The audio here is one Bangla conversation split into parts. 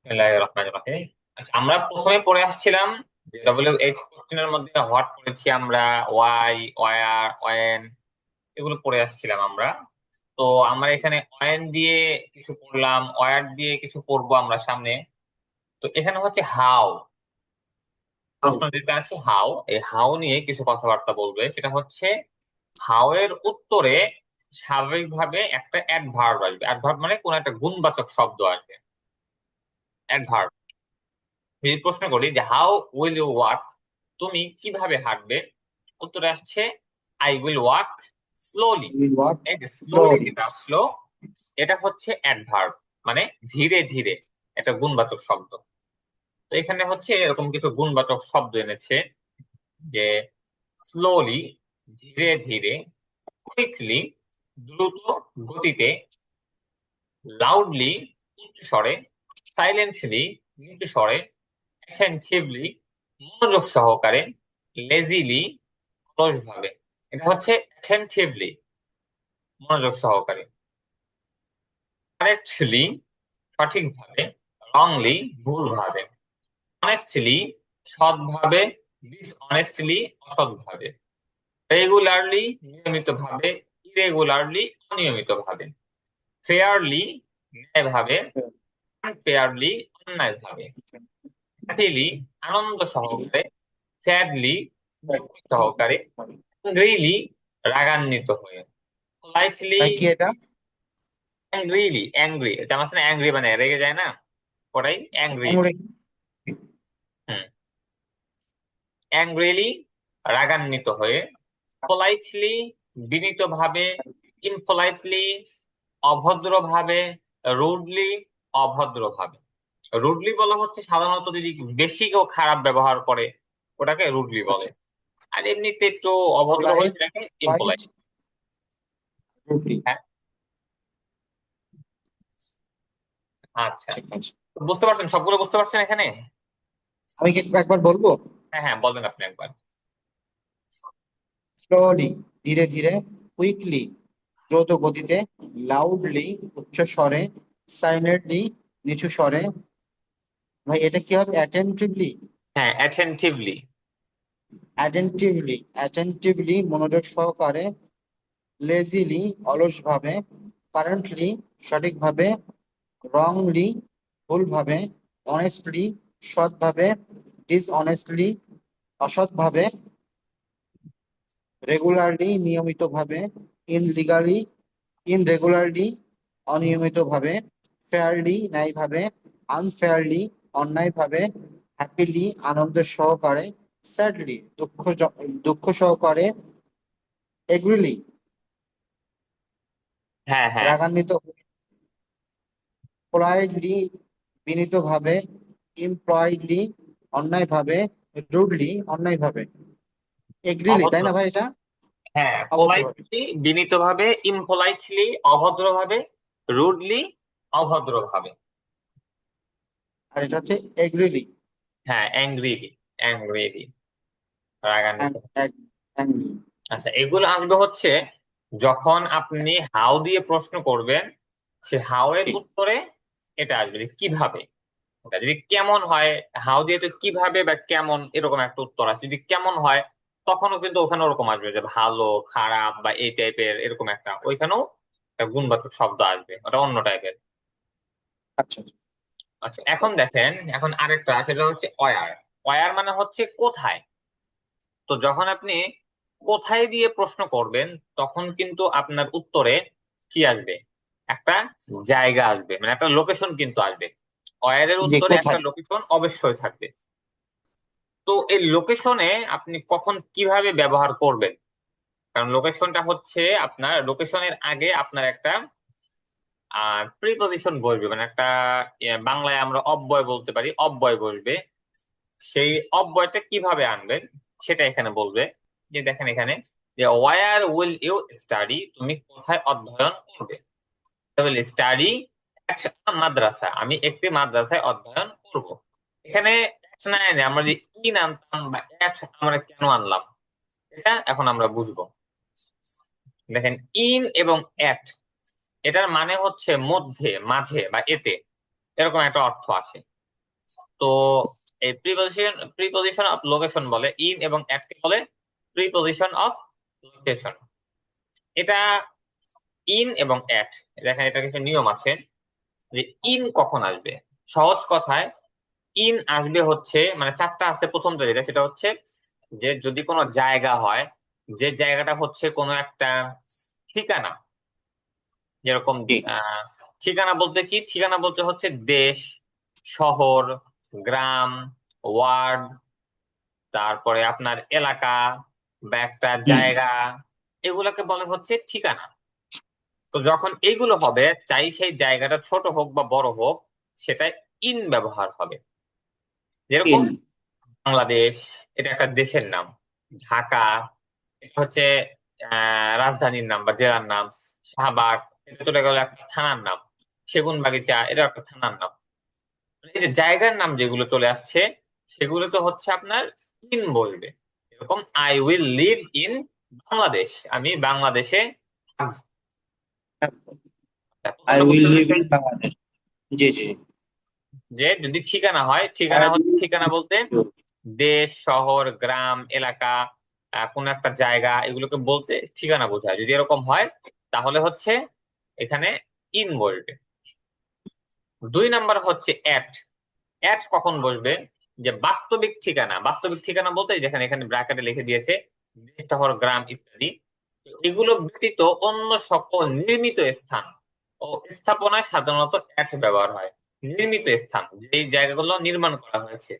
বিসমিল্লাহির রহমানির রহিম। আচ্ছা, আমরা প্রথমে পড়ে আসছিলাম যে WH কোশ্চেনের মধ্যে হোয়াট পড়েছি আমরা, ওয়াই, ওয়ার, ওয়েন, এগুলো পড়ে আসছিলাম আমরা। তো আমরা এখানে ওয়েন দিয়ে কিছু পড়লাম, ওয়ার দিয়ে কিছু পড়বো আমরা সামনে। তো এখানে হচ্ছে হাউ, প্রশ্ন যেটা আছে হাউ, এই হাউ নিয়ে কিছু কথাবার্তা বলবে। সেটা হচ্ছে হাউ এর উত্তরে স্বাভাবিকভাবে একটা অ্যাডভার্ব আসবে। অ্যাডভার্ব মানে কোন একটা গুণবাচক শব্দ আসবে, অ্যাডভার্ব। যদি প্রশ্ন করি যে হাউ উইল ইউ ওয়াক, তুমি কিভাবে হাঁটবে, উত্তরে আসছে I will walk slowly. will walk এই যে স্লোলি slowly. যেটা আসলো, এটা হচ্ছে অ্যাডভার্ব, মানে ধীরে ধীরে, একটা গুণবাচক শব্দ। তো এখানে হচ্ছে এরকম কিছু গুণবাচক শব্দ এনেছে, যে স্লোলি ধীরে ধীরে, কুইকলি দ্রুত গতিতে, লাউডলি উচ্চ স্বরে, সাইলেন্টলি নিচু স্বরে, অ্যাটেনটিভলি মনোযোগ সহকারে, লেজিলি অলসভাবে। এটা হচ্ছে অ্যাটেনটিভলি মনোযোগ সহকারে, কারেক্টলি সঠিকভাবে, রংলি ভুলভাবে, অনেস্টলি সৎভাবে, ডিসঅনেস্টলি অসৎভাবে, রেগুলারলি নিয়মিতভাবে, ইরেগুলারলি অনিয়মিতভাবে, ফেয়ারলি ন্যায়ভাবে, আনফেয়ারলি অন্যায়ভাবে, হ্যাপিলি আনন্দ সহকারে, স্যাডলি দুঃখ সহকারে, অ্যাংরিলি রাগান্বিত হয়ে, পোলাইটলি, ভাই কি এটা? অ্যাংরিলি, অ্যাংরি, এটা আমার সাথে অ্যাংরি মানে রেগে যায় না, ওটাই অ্যাংরিলি। এমরে হুম, অ্যাংরিলি রাগান্বিত হয়ে, পোলাইটলি বিনীতভাবে, ইমপোলাইটলি অভদ্রভাবে, রুডলি অভদ্রভাবে। রুডলি বলা হচ্ছে সাধারণত যদি বেশি কেউ খারাপ ব্যবহার করে, ওটাকে রুডলি বলে। আচ্ছা, আর এমনিতে একটু অভদ্র হলে লাইট সেটাকে হোয়াইট ইমপোলাইট। রুফি। হ্যাঁ, আচ্ছা, ঠিক আছে, বুঝতে পারছেন, সবগুলো বুঝতে পারছেন এখানে? আমি কি একবার বলবো? হ্যাঁ হ্যাঁ, বলেন আপনি একবার। স্লোলি ধীরে ধীরে, কুইকলি দ্রুত গতিতে, লাউডলি উচ্চ স্বরে, সাইলেন্টলি নিচু স্বরে। ভাই এটা কি হবে? অ্যাটেন্টিভলি, হ্যাঁ, অ্যাটেনটিভলি। অ্যাটেন্টিভলি মনোযোগ সহকারে, লেজিলি অলসভাবে, কারেন্টলি সঠিকভাবে, রংলি ভুলভাবে, অনেস্টলি সৎভাবে, ডিসঅনেস্টলি অসৎভাবে, রেগুলারলি নিয়মিতভাবে, ইনলিগালি ইনরেগুলারলি অনিয়মিতভাবে, ফেয়ারলি ন্যায়ভাবে, আনফেয়ারলি অন্যায়ভাবে, হ্যাপিলি আনন্দ সহকারে, স্যাডলি দুঃখ সহকারে, এগ্রিলি হ্যাঁ হ্যাঁ, রাগান্বিত, পোলাইটলি বিনীতভাবে, ইমপ্লয়েডলি অন্যায়ভাবে, রুডলি অন্যায়ভাবে, এগ্রিলি, তাই অভদ্র। না ভাই এটা? হ্যাঁ, অভদ্রভাবে। পোলাইটলি বিনীতভাবে, ইমপোলাইটলি অভদ্রভাবে, রুডলি অভদ্রভাবে। আর এটা হচ্ছে এগ্রিলি। হ্যাঁ, অ্যাংরিলি, অ্যাংরিলি রাগান্বিত। অ্যাংরি। আচ্ছা, এগুলো আসবে হচ্ছে যখন আপনি হাউ দিয়ে প্রশ্ন করবেন, সে হাউ এর উত্তরে এটা আসবে যে কিভাবে। এটা যদি কেমন হয়, হাউ দিয়ে তো কিভাবে বা কেমন এরকম একটা উত্তর আছে। যদি কেমন হয়, তখনও কিন্তু ওখানে ওরকম আসবে যে ভালো, খারাপ বা এই টাইপের, এরকম একটা ওইখানেও একটা গুণবাচক শব্দ আসবে, ওটা অন্য টাইপের। আচ্ছা, আচ্ছা, এখন দেখেন, এখন আরেকটা সেটা হচ্ছে অয়ার। অয়ার মানে হচ্ছে কোথায়। তো যখন আপনি কোথায় দিয়ে প্রশ্ন করবেন, তখন কিন্তু আপনার উত্তরে কি আসবে, একটা জায়গা আসবে, মানে একটা লোকেশন কিন্তু আসবে। অয়ারের যে উত্তরে একটা কোথায়? লোকেশন অবশ্যই থাকবে। তো এই লোকেশনে আপনি কখন কিভাবে ব্যবহার করবেন, কারণ লোকেশনটা হচ্ছে, আপনার লোকেশনের আগে আপনার একটা প্রিপজিশন বসবে, মানে একটা বাংলায় আমরা অব্যয় বলতে পারি, অব্যয় বসবে। সেই অব্যয়টা কিভাবে আনবেন সেটা এখানে বলবে। যে দেখেন এখানে, যে ওয়ার উইল ইউ স্টাডি, তুমি কোথায় অধ্যয়ন করবে। তাহলে স্টাডি মাদ্রাসা, আমি একটি মাদ্রাসায় অধ্যয়ন করব। এখানে at না এনে আমরা যে ইন আনতাম বা at আমরা কেন আনলাম, এটা এখন আমরা বুঝবো। দেখেন, ইন এবং এট, এটার মানে হচ্ছে মধ্যে, মাঝে বা এতে, এরকম একটা অর্থ আসে। তো এই প্রিপজিশন অফ লোকেশন বলে, ইন এবং অ্যাট কে বলে প্রিপজিশন অফ লোকেশন। এটা ইন এবং অ্যাট, দেখেন এটা কিছু নিয়ম আছে যে ইন কখন আসবে। সহজ কথায় ইন আসবে হচ্ছে, মানে চারটা আছে, প্রথমটা যেটা সেটা হচ্ছে যে যদি কোনো জায়গা হয়, যে জায়গাটা হচ্ছে কোনো একটা ঠিকানা, যেরকম জি। আহ ঠিকানা বলতে কি, ঠিকানা বলতে হচ্ছে দেশ, শহর, গ্রাম, ওয়ার্ড, তারপরে আপনার এলাকা বা একটা হুম। জায়গা, এগুলোকে বলে হচ্ছে ঠিকানা। তো যখন এইগুলো হবে, চাই সেই জায়গাটা ছোট হোক বা বড় হোক, সেটা ইন ব্যবহার হবে। যেরকম ইন। বাংলাদেশ, এটা একটা দেশের নাম। ঢাকা, এটা হচ্ছে রাজধানীর নাম বা জেলার নাম। শাহবাগ, এটা চলে গেল একটা থানার নাম। সেগুনবাগিচা, এটা একটা থানার নাম। মানে এই যে জায়গার নাম যেগুলো চলে আসছে, সেগুলো তো হচ্ছে আপনার ইন বলবে। এরকম I will live in Bangladesh, আমি বাংলাদেশে থাকবো। আই প্রথমটা উইল বুঝতে লিভ পেরেছেন? ইন বাংলাদেশ। জি জি। যে যদি ঠিকানা হয়, আই ঠিকানা হচ্ছে, উইল। ঠিকানা বলতে দেশ, শহর, গ্রাম, এলাকা, কোন একটা জায়গা, এগুলোকে বলতে ঠিকানা বোঝায়। যদি এরকম হয় তাহলে হচ্ছে এখানে ইন বলবে। দুই নাম্বার হচ্ছে অ্যাট। অ্যাট কখন বলবে? যে বাস্তবিক ঠিকানা, বাস্তবিক ঠিকানা বলতে যেখানে এখানে ব্র্যাকেটে লিখে দিয়েছে দেশ, শহর, গ্রাম ইত্যাদি, এগুলো ব্যতীত অন্য সকল নির্মিত স্থান ও স্থাপনায় সাধারণত অ্যাট ব্যবহার হয়। নির্মিত স্থান, যেই জায়গাগুলো নির্মাণ করা হয়েছে,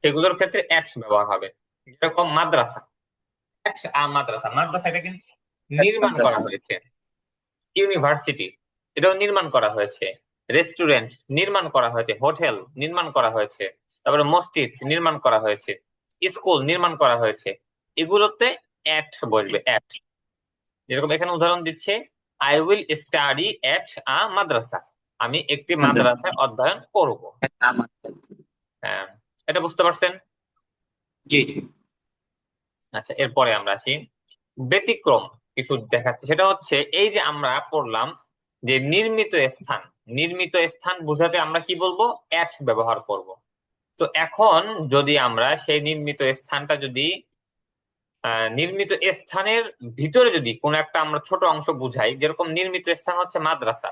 সেগুলোর ক্ষেত্রে অ্যাট ব্যবহার হবে। যেরকম মাদ্রাসা, মাদ্রাসা, মাদ্রাসা এটা কিন্তু নির্মাণ করা মাদ্রাসা। হয়েছে। ইউনিভার্সিটি, এটাও নির্মাণ করা হয়েছে। রেস্টুরেন্ট নির্মাণ করা হয়েছে, হোটেল নির্মাণ করা হয়েছে, তারপরে মসজিদ নির্মাণ করা হয়েছে, স্কুল নির্মাণ করা হয়েছে। এগুলোতে অ্যাট বলবে, অ্যাট। যেরকম এখানে উদাহরণ দিচ্ছে, আই উইল স্টাডি এট আ মাদ্রাসা, আমি একটি মাদ্রাসা। মাদ্রাসায় অধ্যয়ন করব। মাদ্রাসা। হ্যাঁ, এটা বুঝতে পারছেন? জি জি। আচ্ছা, এরপরে আমরা আসি ব্যতিক্রম কিছু দেখাচ্ছে। সেটা হচ্ছে এই যে আমরা পড়লাম যে নির্মিত স্থান, নির্মিত স্থান বোঝাতে আমরা কি বলবো? অ্যাট ব্যবহার করব। তো এখন যদি আমরা সেই নির্মিত স্থানটা যদি নির্মিত স্থানের ভিতরে যদি কোনো একটা আমরা ছোট অংশ বুঝাই, যেরকম নির্মিত স্থান হচ্ছে মাদ্রাসা,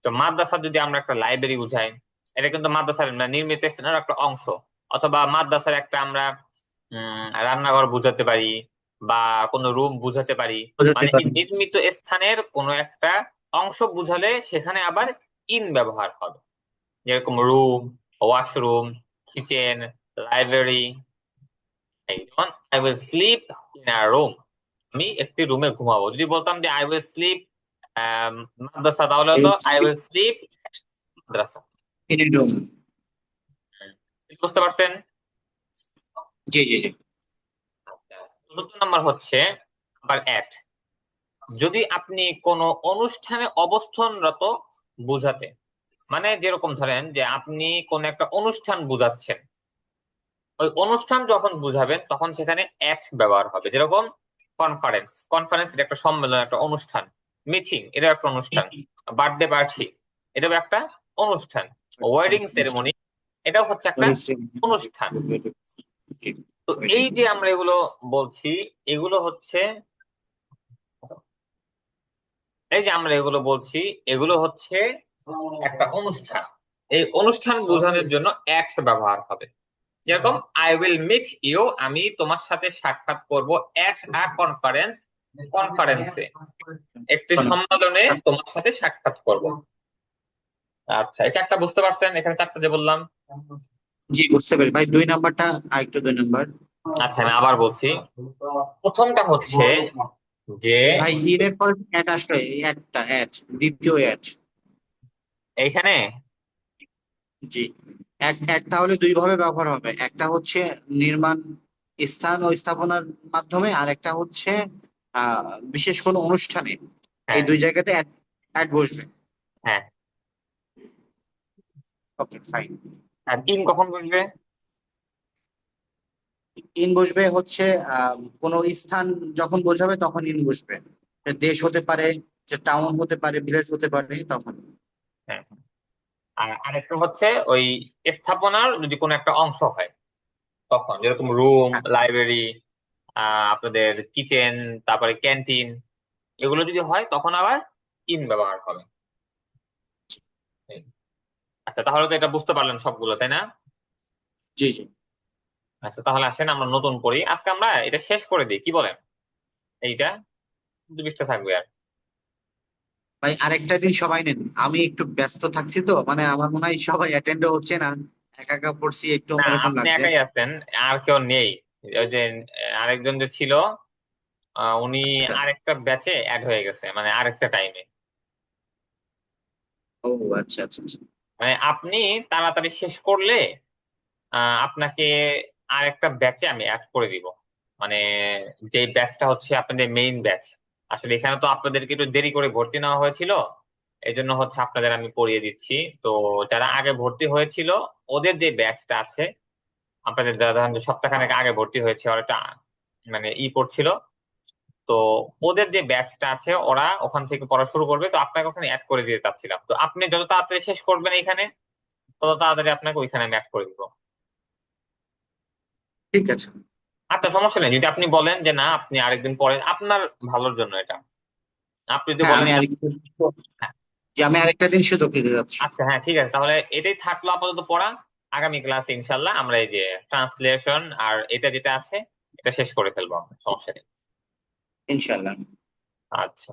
তো মাদ্রাসা যদি আমরা একটা লাইব্রেরি বুঝাই, এটা কিন্তু মাদ্রাসার না, নির্মিত স্থানের একটা অংশ। অথবা মাদ্রাসার একটা আমরা রান্নাঘর বুঝাতে পারি বা কোনো রুম বুঝাতে পারি। বোঝাতে মানে এই পারি। নির্মিত স্থানের কোনো একটা অংশ বুঝালে সেখানে আবার ইন ব্যবহার হবে। যেরকম রুম, ওয়াশরুম, কিচেন, লাইব্রেরি। যেমন I will slip in a room, আমি একটি রুমে ঘুমাবো। যদি বলতাম যে আই উইল স্লিপ মাদ্রাসা, তাহলে এই হতো I will slip Madrasa. In room. বুঝতে পারছেন? জি জি জি। চতুর্থ নাম্বার হচ্ছে আবার অ্যাট। যদি আপনি কোনো অনুষ্ঠানে অবস্থানরত বুঝাতে, মানে যেরকম ধরেন যে আপনি কোন একটা অনুষ্ঠান বুঝাচ্ছেন, ওই অনুষ্ঠান যখন বুঝাবেন তখন সেখানে অ্যাট ব্যবহার হবে। যেরকম কনফারেন্স, কনফারেন্স এটা একটা সম্মেলন, একটা অনুষ্ঠান। মিটিং, এটা একটা অনুষ্ঠান। বার্থডে পার্টি, এটাও একটা অনুষ্ঠান। ওয়েডিং সেরেমনি, এটাও হচ্ছে একটা অনুষ্ঠান। তো এই যে আমরা এগুলো বলছি, এগুলো হচ্ছে, এই যে আমরা এগুলো বলছি, এগুলো হচ্ছে একটা অনুষ্ঠান। এই অনুষ্ঠান বোঝানোর জন্য অ্যাট ব্যবহার হবে। যেরকম আই উইল মিট ইউ, আমি তোমার সাথে সাক্ষাৎ করব এট আ কনফারেন্স, কনফারেন্সে, একটি সম্মেলনে তোমার সাথে সাক্ষাৎ করব। আচ্ছা, এই চারটা বুঝতে পারছেন? এখানে চারটা যে বললাম। জি বুঝতে পারি ভাই, 2 নাম্বারটা আরেকটু, 2 নাম্বার। আচ্ছা, আমি আবার বলছি। প্রথমটা হচ্ছে যে ভাই ইনের পরে অ্যাট আসলো, এই অ্যাটটা, অ্যাট, দ্বিতীয় অ্যাট। এইখানে জি। অ্যাট, অ্যাট তাহলে দুই ভাবে ব্যবহার হবে, একটা হচ্ছে নির্মাণ স্থান ও স্থাপনার মাধ্যমে, আর একটা হচ্ছে আহ বিশেষ কোনো অনুষ্ঠানে। এই হ্যাঁ, দুই জায়গাতে অ্যাট, অ্যাট বসবে। হ্যাঁ। Okay fine. আর ইন কখন বসবে? ইন বসবে হচ্ছে কোনো স্থান যখন বোঝাবে তখন ইন বসবে। সে দেশ হতে পারে, সে টাউন হতে পারে, ভিলেজ হতে পারে, তখন। হ্যাঁ। আর আরেকটা হচ্ছে ওই স্থাপনার যদি কোনো একটা অংশ হয়, তখন যেরকম রুম, লাইব্রেরি, আপনাদের কিচেন, তারপরে ক্যান্টিন, এগুলো যদি হয় তখন আবার ইন ব্যবহার হবে। আচ্ছা, তাহলে তো এটা বুঝতে পারলেন সবগুলো, তাই না? জি জি। আচ্ছা, তাহলে আসেন আমরা নতুন করি, আজকে আমরা এটা শেষ করে দিই, কি বলেন? এইটা 2 পৃষ্ঠা থাকবে আর। ভাই আরেকটা দিন সবাই নেন, আমি একটু ব্যস্ত থাকছি তো, মানে আমার মনে হয় সবাই অ্যাটেন্ডও হচ্ছে না, একা একা পড়ছি, একটু না, অন্যরকম আপনি লাগছে। একাই আছেন, আর কেউ নেই। ওই যে আরেকজন যে ছিল, উনি আচ্ছা। আরেকটা ব্যাচে অ্যাড হয়ে গেছে, মানে আরেকটা টাইমে। ও আচ্ছা আচ্ছা আচ্ছা। মানে আপনি তাড়াতাড়ি শেষ করলে আপনাকে আরেকটা ব্যাচে আমি অ্যাড করে দিব। মানে যে ব্যাচটা হচ্ছে আপনাদের মেইন ব্যাচ। আসলে এখানে তো আপনাদেরকে একটু দেরি করে ভর্তি নেওয়া হয়েছিল, এই জন্য হচ্ছে আপনাদের আমি পড়িয়ে দিচ্ছি। তো যারা আগে ভর্তি হয়েছিল, ওদের যে ব্যাচটা আছে, আপনাদের যারা ধরেন যে সপ্তাহখানেক আগে ভর্তি হয়েছে, ওরা একটা মানে পড়ছিল, তো ওদের যে ব্যাচটা আছে ওরা ওখান থেকে পড়া শুরু করবে, তো আপনাকে ওখানে অ্যাড করে দিতে চাচ্ছিলাম। তো আপনি যত তাড়াতাড়ি শেষ করবেন এখানে, তত তাড়াতাড়ি আপনাকে ওইখানে আমি অ্যাড করে দিব। ঠিক আছে। আচ্ছা, সমস্যা নেই, যদি আপনি বলেন যে না আপনি আরেকদিন পরে, আপনার ভালোর জন্য এটা। আপনি যদি হ্যাঁ বলেন আমি যে আরেকটা, হ্যাঁ, যে আমি আরেকটা দিন সুযোগ দিতে যাচ্ছি। আচ্ছা হ্যাঁ ঠিক আছে, তাহলে এটাই থাকলো আপাতত পড়া। আগামী ক্লাসে ইনশাল্লাহ আমরা এই যে ট্রান্সলেশন আর এটা যেটা আছে, এটা শেষ করে ফেলবো আমরা, সমস্যা নেই। ইনশাল্লাহ। আচ্ছা,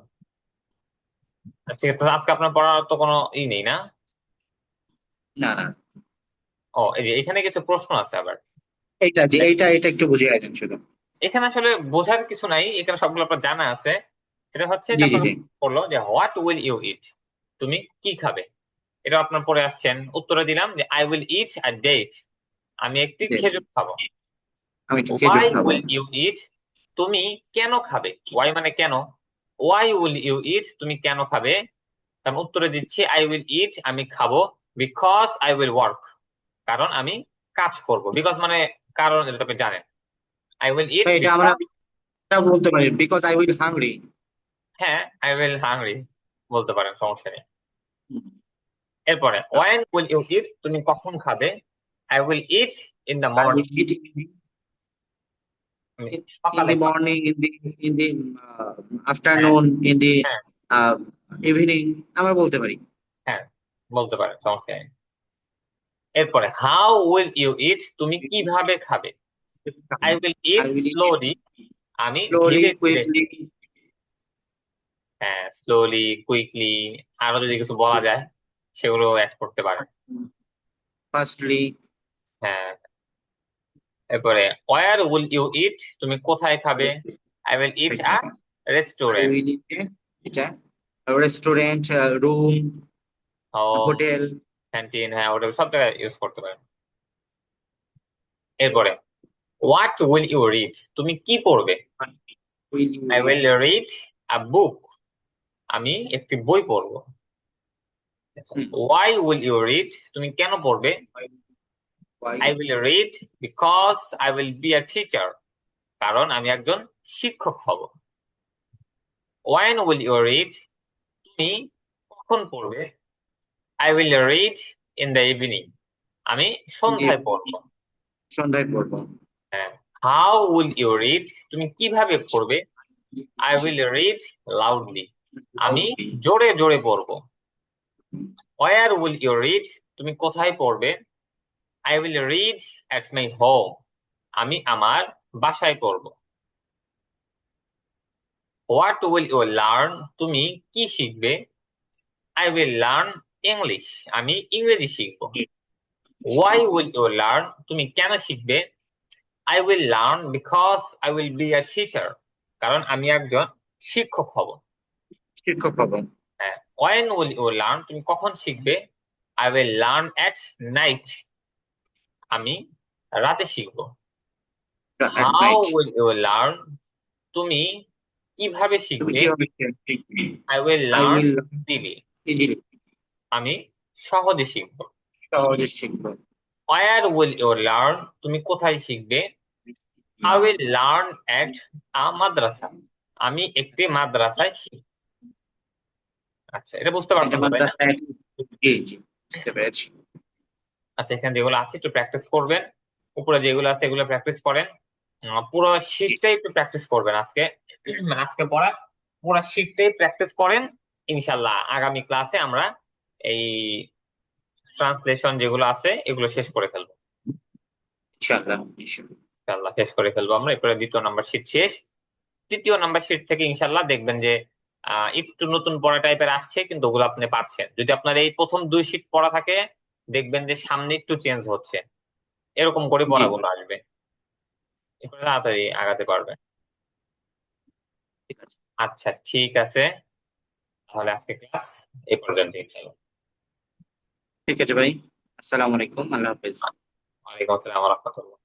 ঠিক আছে, তাহলে আজকে আপনার পড়ার তো কোনো নেই না? না না, ও, এই যে এখানে কিছু প্রশ্ন আছে আবার। এইটা যে এইটা এটা একটু বুঝিয়ে দেন শুধু। এখানে আসলে বোঝার কিছু নাই, এখানে সবগুলো আপনার জানা আছে। সেটা হচ্ছে যে জি জি আপনাকে জি। বললো যে হোয়াট উইল ইউ ইট, তুমি কি খাবে। এটা আপনার পড়ে আসছেন, উত্তরে দিলাম যে I will eat a date, আমি একটি জি। খেজুর খাবো। আমি একটু খেজুর ওয়াই খাবো। উইল ইউ ইট, তুমি কেন খাবে। ওয়াই মানে কেন, ওয়াই উইল ইউ ইট তুমি কেন খাবে। আমি উত্তরে দিচ্ছি আই উইল ইট, আমি খাবো, বিকজ আই উইল ওয়ার্ক, কারণ আমি কাজ করব। বিকজ মানে কারণ, এটা তো আপনি জানেন। আই উইল ইট তো এটা আমরা বিকজ, এটা বলতে পারি বিকজ আই উইল হাংরি। হ্যাঁ আই উইল হাংরি বলতে পারেন, সমস্যা নেই। এরপরে ওয়েন উইল ইউ ইট, তুমি কখন খাবে। I will eat in the I will morning, eat আমি in সকালে the খাবো। morning, in the afternoon, in the হ্যাঁ, uh, evening, আমরা বলতে পারি। হ্যাঁ বলতে পারেন, সমস্যা নেই। এরপরে হাউ উইল ইউ ইট, তুমি কিভাবে খাবে। I will it I will eat slowly, আমি slowly, ধীরে ধীরে। quickly, হ্যাঁ, স্লোলি, কুইকলি, আরো যদি কিছু বলা যায় সেগুলো অ্যাড করতে পারেন। fastly. হ্যাঁ, এরপরে ওয়ার উইল ইউ ইট, তুমি কোথায় খাবে। I will eat a I restaurant, will eat এটা রেস্টুরেন্ট, রুম, ও হোটেল। ক্যান্টিন, হ্যাঁ হোটেল, সব জায়গায় ইউজ করতে পারেন। এরপরে হোয়াট উইল ইউ রিড, তুমি কি পড়বে। Will you I eat? Will read a book, আমি একটি বই পড়বো। Hmm, why will you read, তুমি কেন পড়বে। I why? Will read because I will be a teacher, কারণ আমি একজন শিক্ষক হব। ওয়েন উইল ইউ রিড, তুমি কখন পড়বে। I will read in the evening, আমি In the সন্ধ্যায় পড়বো। evening, সন্ধ্যায় পড়বো। হ্যাঁ, হাউ উইল ইউ রিড, তুমি কিভাবে পড়বে। আই উইল রিড লাউডলি, আমি Loudly. জোরে জোরে পড়বো। ওয়ার উইল ইউ রিড, তুমি কোথায় পড়বে। I will read at my home, আমি আমার বাসায় পড়বো। হোয়াট উইল ইউ লার্ন, তুমি কি শিখবে। আই উইল লার্ন ইংলিশ, আমি ইংরেজি শিখবো। ওয়াই উইল ইউ লার্ন, তুমি কেন শিখবে। I will learn because I will be a teacher, কারণ আমি একজন শিক্ষক হব। শিক্ষক হবো। হ্যাঁ, ওয়েন উইল ইউ লার্ন, তুমি কখন শিখবে। I will learn at night, আমি রাতে শিখবো। at how night. Will you learn, তুমি কিভাবে তুমি শিখবে। কিভাবে শিখবে? I will I learn will easily, easily. আমি সহজে শিখবো। সহজে শিখবো। ওয়ার উইল ইউ লার্ন, তুমি কোথায় শিখবে। আই উইল লার্ন এট আ মাদ্রাসা, আমি একটি মাদ্রাসায় শিখব। আচ্ছা, এটা বুঝতে এটা পারছেন তো, তাই না? মাদ্রাসায়। জি জি। বুঝতে পেরেছি। আচ্ছা, এখানে যেগুলো আছে একটু প্র্যাকটিস করবেন, উপরে যেগুলো আছে এগুলো প্র্যাকটিস করেন। পুরো জি। শীটটাই একটু প্র্যাকটিস করবেন আজকে। মানে আজকে পড়া পুরো শীটটাই প্র্যাকটিস করেন। ইনশাল্লাহ আগামী ক্লাসে আমরা এই ট্রান্সলেশন যেগুলো আছে এগুলো শেষ করে ফেলবো। ইনশাআল্লাহ ইনশাআল্লাহ। ইনশাল্লাহ শেষ করে ফেলবো আমরা, এরপরে দ্বিতীয় নাম্বার শীট শেষ। তৃতীয় নাম্বার শীট থেকে ইনশাল্লাহ দেখবেন যে একটু নতুন পড়া টাইপের আসছে, কিন্তু ওগুলো আপনি পারছেন। যদি আপনার এই প্রথম দুই শীট পড়া থাকে, দেখবেন যে সামনে একটু চেঞ্জ হচ্ছে, এরকম করে জি। পড়াগুলো আসবে, এরপরে তাড়াতাড়ি আগাতে পারবেন। ঠিক আছে। আচ্ছা ঠিক আছে, তাহলে আজকে ক্লাস এই পর্যন্ত ইনশাল্লাহ। ঠিক আছে ভাই। আসসালামু আলাইকুম, আল্লাহ হাফেজ। ওয়ালাইকুম আসসালাম ওয়া রাহমাতুল্লাহ।